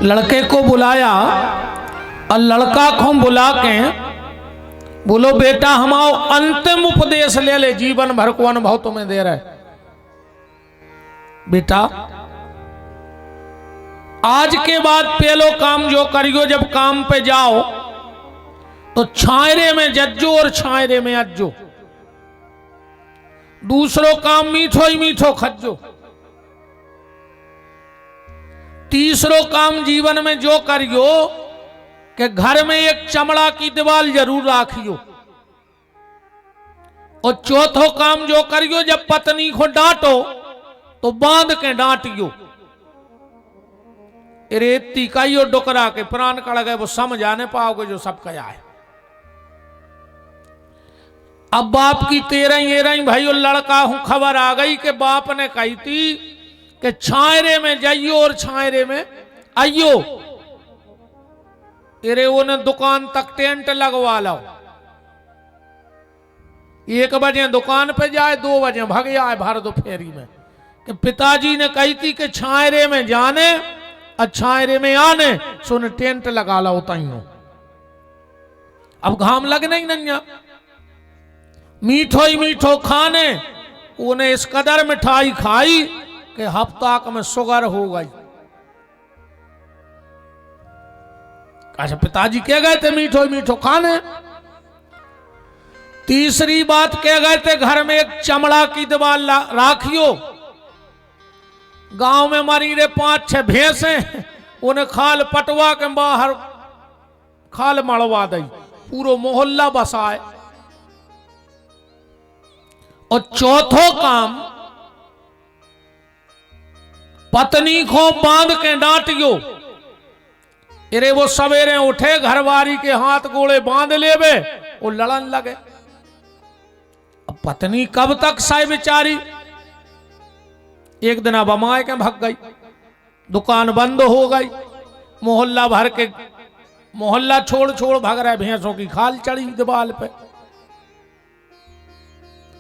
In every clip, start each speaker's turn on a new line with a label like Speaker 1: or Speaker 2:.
Speaker 1: लड़के को बुलाया और लड़का को बुला के बोलो बेटा हमारा अंतिम उपदेश ले ले, जीवन भर को अनुभव तुम्हें दे रहे। बेटा आज के बाद पहलो काम जो करियो, जब काम पे जाओ तो छायरे में जज्जो और छायरे में अज्जो। दूसरो काम मीठो ही मीठो खज्जो। तीसरो काम जीवन में जो करियो कि घर में एक चमड़ा की दीवार जरूर राखियो। और चौथो काम जो करियो, जब पत्नी को डांटो तो बांध के डांटियो। रेती काइयो डुकरा के प्राण कड़ गए, वो समझ आने पाओगे जो सब कया है। अब बाप की 13 भाई और लड़का हूं, खबर आ गई कि बाप ने कही थी कि छायरे में जाइयो और छायरे में आइयो। अरे उन्हें दुकान तक टेंट लगवा लो। 1 बजे दुकान पे जाए, 2 बजे भाग जाए भर दो फेरी में। कि पिताजी ने कही थी कि छायरे में जाने और छायरे में आने, सुन टेंट लगा लो ताइयों। अब घाम लगने ही नहीं, मीठो ही मीठो खाने। उन्हें इस कदर मिठाई खाई कि हफ्ता में शुगर हो गई। अच्छा पिताजी कह गए थे मीठो ही मीठो खाने। तीसरी बात कह गए थे घर में एक चमड़ा की दीवार राखियो। गांव में मरी रे 5-6 भैंसे, उन्हें खाल पटवा के बाहर खाल मड़वा दी, पूरा मोहल्ला बसाए। और चौथो काम, पत्नी को बांध के डांटियो। अरे वो सवेरे उठे, घरवारी के हाथ गोड़े बांध लेवे, वो लड़न लगे। अब पत्नी कब तक साई बेचारी। एक दिन अब अमाए के भग गई, दुकान बंद हो गई। मोहल्ला भर के मोहल्ला छोड़ छोड़ भग रहे, भैंसों की खाल चढ़ी दीवार पे।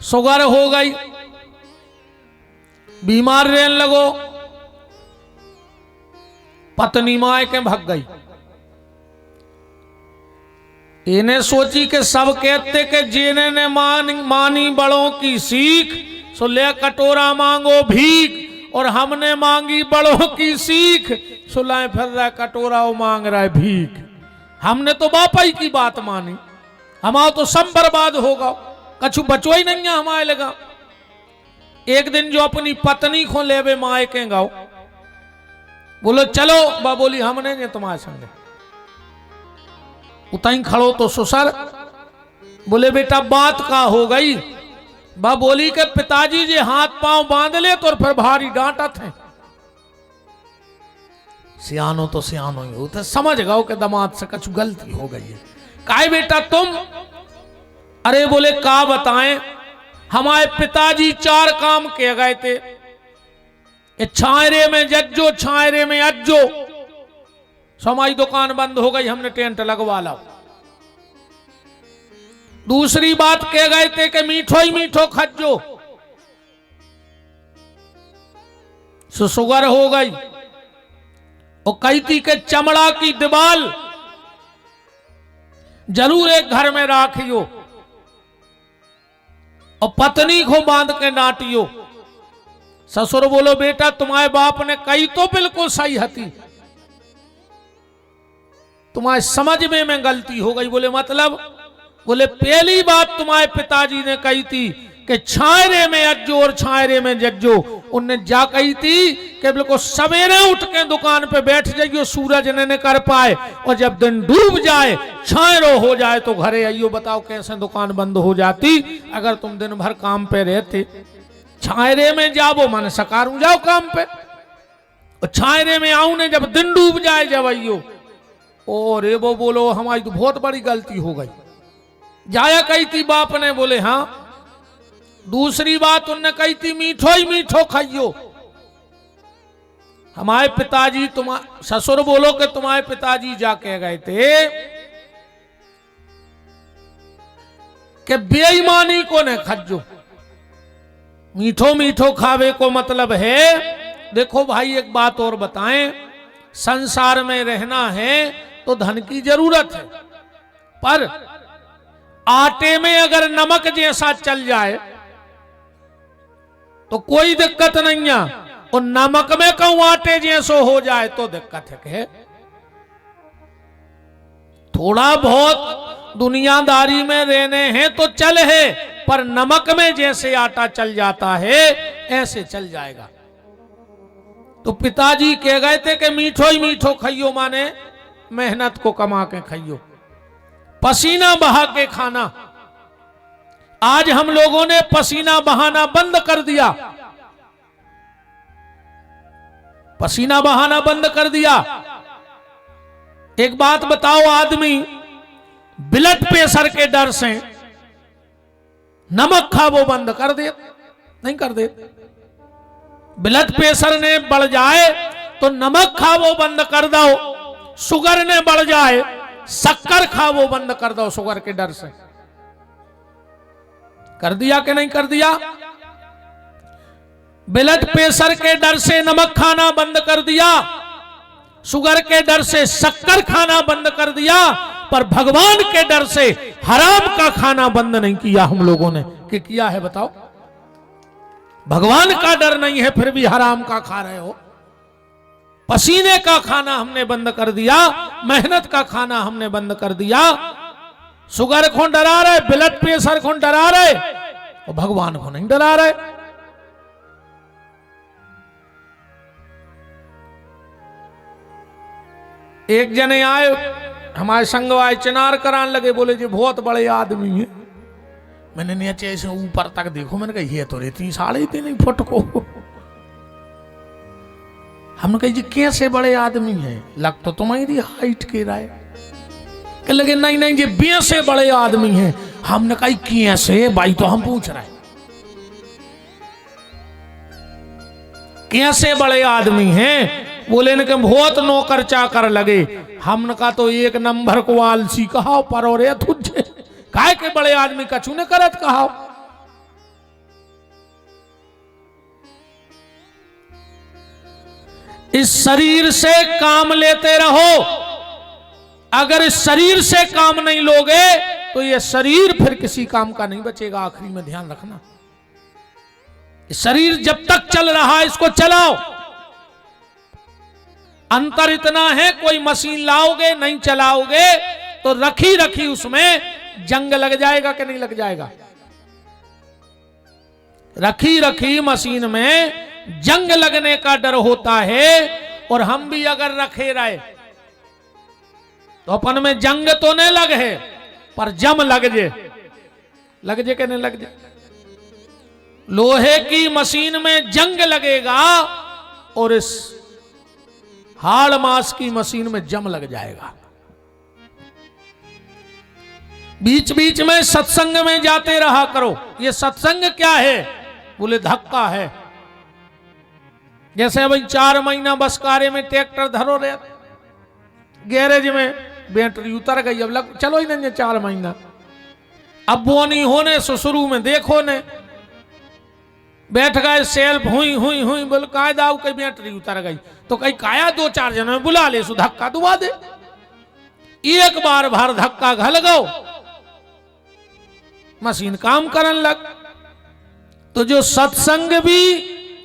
Speaker 1: शुगर हो गई, बीमार रहने लगो। पत्नी माए के भग गई। इन्हें सोची कि सब कहते कि जिन्हें ने मानी बड़ों की सीख, सो ले कटोरा मांगो भीख। और हमने मांगी बड़ों की सीख, सो लाए फिर रहा कटोरा वो मांग रहा है भीख। हमने तो बापाई की बात मानी, हमारा तो सब बर्बाद होगा, कछु बचो ही नहीं है हमारे लगा। एक दिन जो अपनी पत्नी को लेवे माए के गाओ, बोलो चलो बा, बोली हमने नहीं तुम्हारे संगे। उताई खड़ो तो ससुर बोले बेटा बात का हो गई। बा बोली के पिताजी जी हाथ पांव बांध ले तो फिर भारी डांटा थे। सियानो तो सियानो ही होते, समझ गओ कि दामाद से कुछ गलती हो गई है। काहे बेटा तुम। अरे बोले का बताएं, हमारे पिताजी 4 काम किए गए थे। छायरे में जज्जो, छायरे में अज्जो। हमारी दुकान बंद हो गई, हमने टेंट लगवा ला। दूसरी बात कह गए थे कि मीठो ही मीठो खज्जो। शुगर हो गई। और कही थी कि चमड़ा की दीवार जरूर एक घर में राखियो और पत्नी को बांध के डांटियो। ससुर बोलो बेटा तुम्हारे बाप ने कही तो बिल्कुल सही हती, तुम्हारे समझ में गलती हो गई। बोले मतलब। बोले पहली बात तुम्हारे पिताजी ने कही थी कि छायरे में अज्जो और छायरे में जज्जो। उनने जा कही थी कि बिल्कुल सवेरे उठ के दुकान पे बैठ जाइयो, सूरज ने कर पाए, और जब दिन डूब जाए छायरो हो जाए तो घरे आइयो। बताओ कैसे दुकान बंद हो जाती अगर तुम दिन भर काम पे रहते। छायरे में जाओ माने सकारू जाओ काम पे, और छायरे में आऊ ने जब दिन डूब जाए जब आइयो। और वो बोलो हमारी तो बहुत बड़ी गलती हो गई। जाया कही थी बाप ने। बोले हाँ। दूसरी बात उनने कही थी मीठो ही मीठो खाइयो। हमारे पिताजी ससुर बोलो कि तुम्हारे पिताजी जा कह गए थे कि बेईमानी को न खज्जो, मीठो मीठो खावे को मतलब है। देखो भाई एक बात और बताएं, संसार में रहना है तो धन की जरूरत है, पर आटे में अगर नमक जैसा चल जाए तो कोई दिक्कत नहीं है, और नमक में कहूं आटे जैसो हो जाए तो दिक्कत है। थोड़ा बहुत दुनियादारी में रहने हैं तो चल है, पर नमक में जैसे आटा चल जाता है ऐसे चल जाएगा। तो पिताजी कह गए थे कि मीठो ही मीठो खाइयो, माने मेहनत को कमा के खाइयो, पसीना बहा के खाना। आज हम लोगों ने पसीना बहाना बंद कर दिया, पसीना बहाना बंद कर दिया। एक बात बताओ, आदमी ब्लड प्रेशर के डर से नमक खावो बंद कर दे, नहीं कर दे। ब्लड प्रेशर ने बढ़ जाए तो नमक खावो बंद कर दो, शुगर ने बढ़ जाए शक्कर खावो बंद कर दो, शुगर के डर से। कर दिया कि नहीं कर दिया? ब्लड प्रेशर के डर से नमक खाना बंद कर दिया, शुगर के डर से शक्कर खाना बंद कर दिया, पर भगवान के डर से हराम का खाना बंद नहीं किया हम लोगों ने। कि किया है बताओ? भगवान का डर नहीं है फिर भी हराम का खा रहे हो। पसीने का खाना हमने बंद कर दिया, मेहनत का खाना हमने बंद कर दिया। शुगर को डरा रहे, ब्लड प्रेशर को डरा रहे, और भगवान को नहीं डरा रहे। एक जने आए हमारे संग आए, चिनार कराने लगे, बोले जी बहुत बड़े आदमी है। मैंने नीचे से ऊपर तक देखो, मैंने कहा ये तो रहती 3.5 फुट को। हमने कहा जी कैसे बड़े आदमी हैं? लग तो तुम्हारी हाइट के रहा कह लगे नहीं नहीं जी 20 से बड़े आदमी हैं। हमने कहा कैसे भाई, तो हम पूछ रहे कैसे बड़े आदमी हैं? बोले इनके बहुत नौकर चाकर लगे। हमने कहा तो एक नंबर को आलसी कहा पर और तुझे काहे के बड़े आदमी कछु ने करत कहा। इस शरीर से काम लेते रहो, अगर इस शरीर से काम नहीं लोगे तो ये शरीर फिर किसी काम का नहीं बचेगा। आखिरी में ध्यान रखना, इस शरीर जब तक चल रहा है इसको चलाओ। अंतर इतना है, कोई मशीन लाओगे नहीं चलाओगे तो रखी रखी उसमें जंग लग जाएगा कि नहीं लग जाएगा? रखी रखी मशीन में जंग लगने का डर होता है। और हम भी अगर रखे रहे तो अपन में जंग तो नहीं लगे, पर जम लग जे कि नहीं लग जे। लोहे की मशीन में जंग लगेगा और इस हाड़ मास की मशीन में जम लग जाएगा। बीच बीच में सत्संग में जाते रहा करो। ये सत्संग क्या है? बोले धक्का है। जैसे भाई 4 महीना बस कार्य में ट्रैक्टर धरो रहे, गैरेज में बैटरी उतर गई, अब लग चलो ही नहीं 4 महीना। अब वो नहीं होने से शुरू में देखो ने बैठ गए, सेल्फ हुई हुई हुई, बोल कायदा कई बैटरी उतर गई तो कई काया 2-4 जन में बुला ले, सो धक्का दुआ दे। एक बार भर धक्का घल गो, मशीन काम करन लग। तो जो सत्संग भी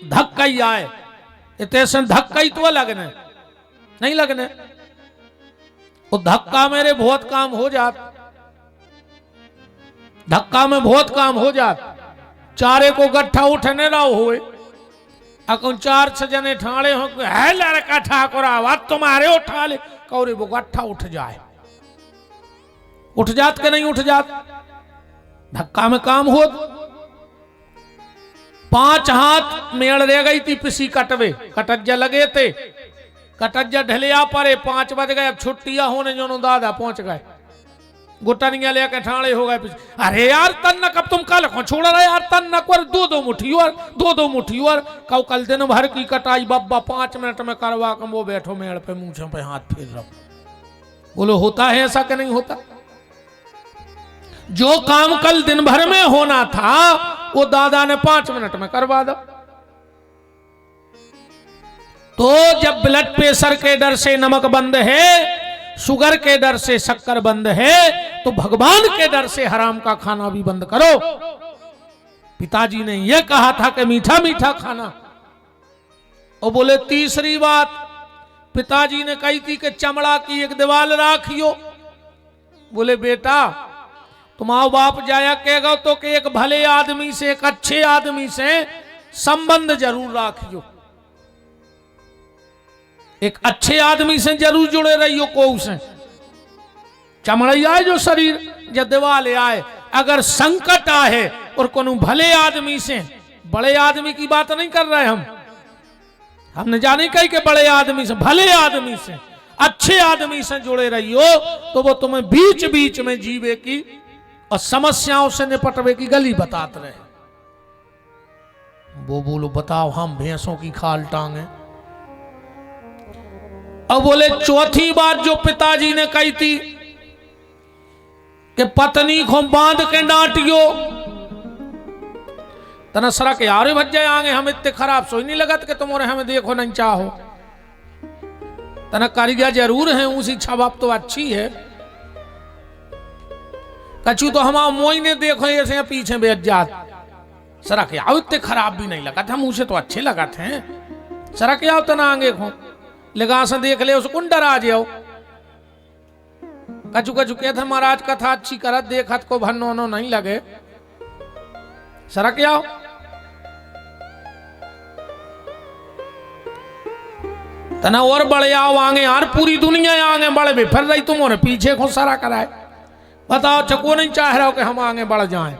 Speaker 1: धक्का ही आए, इतने धक्का ही तो लगने नहीं लगने। वो धक्का मेरे बहुत काम हो जात, धक्का में बहुत काम हो जात। चारे को गट्ठा उठने रहो हुए, अकुन 4-6 जने ठाणे हो, है लड़का ठाकुर आवाज तुम्हारे उठा ले, कौरे वो गट्ठा उठ जाए। उठ जात के नहीं उठ जात? धक्का में काम हो। 5 हाथ मेड़ रह गई थी पिसी कटवे, कटज्जा लगे थे, कटज्जा ढलिया परे 5 बज गए। अब छुट्टियां होने जो दादा पहुंच गए, गुटनिया लेके ठाणे हो गए। अरे यार तन कब तुम कल को छोड़ रहे यार, तन कर 2-2 मुट्ठी और 2-2 मुट्ठी और कल कल दिन भर की कटाई बब्बा 5 मिनट में करवा कर वो बैठो मेड़ पे मूंछों पे हाथ फेर रहो। बोलो होता है ऐसा कि नहीं होता? जो काम कल दिन भर में होना था वो दादा ने 5 मिनट में करवा दो। तो जब ब्लड प्रेशर के डर से नमक बंद है, शुगर के डर से शक्कर बंद है, तो भगवान के डर से हराम का खाना भी बंद करो। पिताजी ने यह कहा था कि मीठा मीठा खाना। और बोले तीसरी बात पिताजी ने कही थी कि चमड़ा की एक दीवार राखियो। बोले बेटा तुम आओ बाप जाया कहेगा तो कि एक भले आदमी से, एक अच्छे आदमी से संबंध जरूर राखियो, एक अच्छे आदमी से जरूर जुड़े रहियो। को से चमड़ाई आए जो शरीर जब दिवाले आए, अगर संकट आए और कोनो भले आदमी से, बड़े आदमी की बात नहीं कर रहे हमने जाने कही कि बड़े आदमी से, भले आदमी से, अच्छे आदमी से जुड़े रहियो, तो वो तुम्हें बीच बीच में जीवे की और समस्याओं से निपटवे की गली बताते रहे। वो बोलो बताओ हम भैंसों की खाल टांगे। अब बोले चौथी बात जो पिताजी ने कही थी कि पत्नी को बांध के डांटियो। तना सरा के यारे भज जाए आगे, हम इतने खराब सोई नहीं लगत कि तुम और हमें देखो नहीं चाहो। तना कारीगर जरूर है, उसी छबाब तो अच्छी है। कछु तो हमारा मोई ने देखो ऐसे पीछे बैठ जात। सरा के आओ इतने खराब भी नहीं लगा था, मुंह से तो अच्छे लगा थे। सरा के आओ तना आगे खो लगा से देख ले उसको डरा जाओ। कछु कछु कहते महाराज कथा अच्छी करत देखत को भन्नो नो नहीं लगे। सरा के आओ तना और बड़े आओ आगे यार, पूरी दुनिया आगे बढ़े भी फिर रही, तुम और पीछे को सरा कराए। बताओ चको नहीं चाह रहा हो कि हम आगे बढ़ जाएं।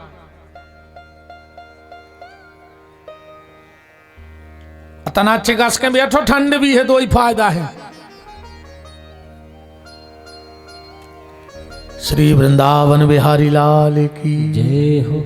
Speaker 1: तना अच्छे कस के बैठो, ठंड भी है, दो ही फायदा है। श्री वृंदावन बिहारी लाल की जय हो।